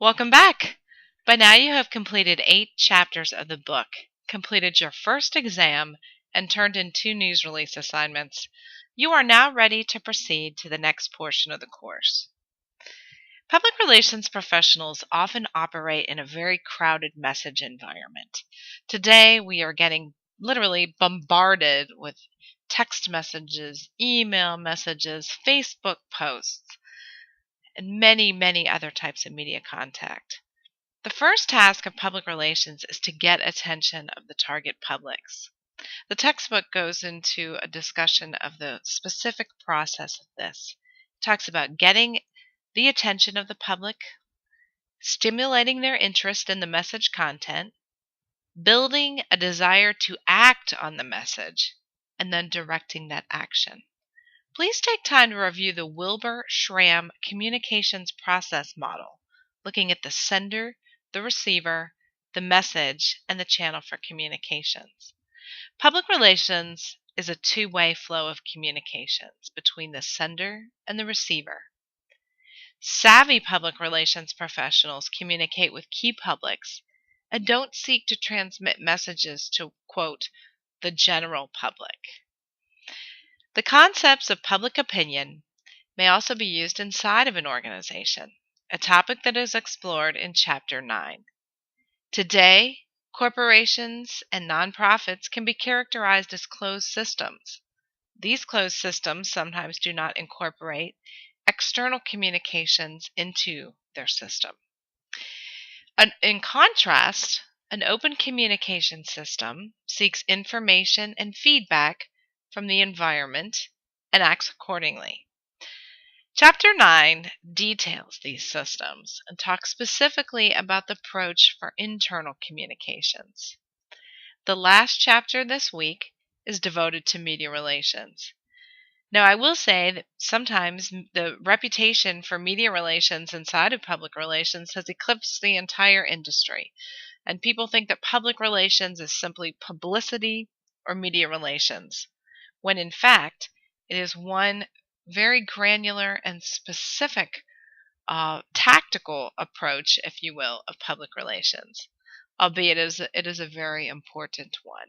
Welcome back! By now you have completed 8 chapters of the book, completed your first exam, and turned in 2 news release assignments. You are now ready to proceed to the next portion of the course. Public relations professionals often operate in a very crowded message environment. Today we are getting literally bombarded with text messages, email messages, Facebook posts, and many other types of media contact. The first task of public relations is to get attention of the target publics. The textbook goes into a discussion of the specific process of this. It talks about getting the attention of the public, stimulating their interest in the message content, building a desire to act on the message, and then directing that action. Please take time to review the Wilbur Schramm communications process model, looking at the sender, the receiver, the message, and the channel for communications. Public relations is a two-way flow of communications between the sender and the receiver. Savvy public relations professionals communicate with key publics and don't seek to transmit messages to, quote, the general public. The concepts of public opinion may also be used inside of an organization, a topic that is explored in Chapter 9. Today, corporations and nonprofits can be characterized as closed systems. These closed systems sometimes do not incorporate external communications into their system. In contrast, an open communication system seeks information and feedback from the environment and acts accordingly. Chapter 9 details these systems and talks specifically about the approach for internal communications. The last chapter this week is devoted to media relations. Now, I will say that sometimes the reputation for media relations inside of public relations has eclipsed the entire industry, and people think that public relations is simply publicity or media relations, when in fact it is one very granular and specific tactical approach, if you will, of public relations, albeit it is a very important one.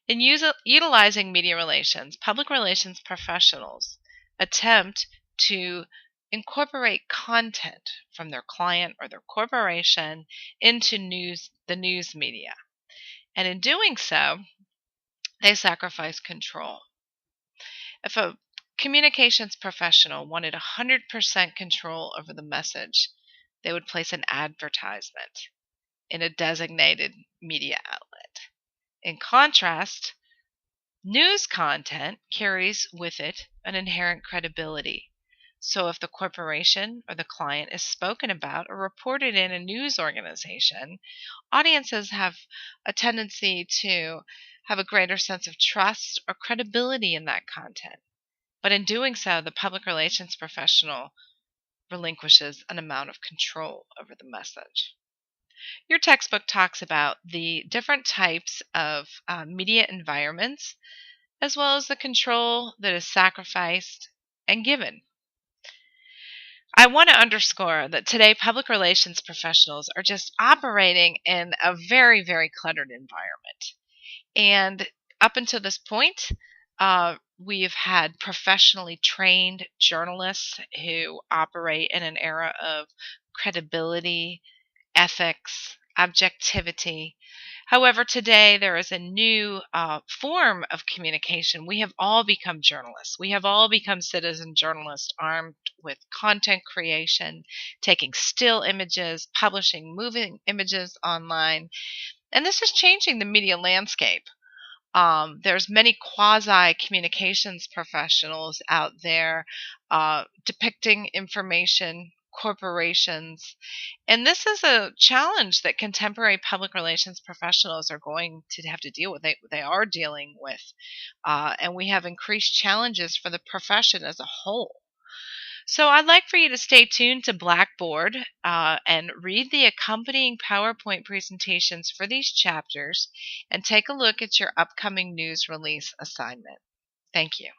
In utilizing media relations, public relations professionals attempt to incorporate content from their client or their corporation into the news media. And in doing so, they sacrifice control. If a communications professional wanted 100% control over the message, they would place an advertisement in a designated media outlet. In contrast, news content carries with it an inherent credibility. So if the corporation or the client is spoken about or reported in a news organization, audiences have a tendency to have a greater sense of trust or credibility in that content. But in doing so, the public relations professional relinquishes an amount of control over the message. Your textbook talks about the different types of media environments, as well as the control that is sacrificed and given. I want to underscore that today public relations professionals are just operating in a very cluttered environment. And up until this point, we've had professionally trained journalists who operate in an era of credibility, ethics, objectivity. However, today there is a new form of communication. We have all become journalists. We have all become citizen journalists armed with content creation, taking still images, publishing moving images online. And this is changing the media landscape. There's many quasi-communications professionals out there depicting information, corporations, and this is a challenge that contemporary public relations professionals are going to have to deal with. They are dealing with, and we have increased challenges for the profession as a whole. So I'd like for you to stay tuned to Blackboard and read the accompanying PowerPoint presentations for these chapters and take a look at your upcoming news release assignment. Thank you.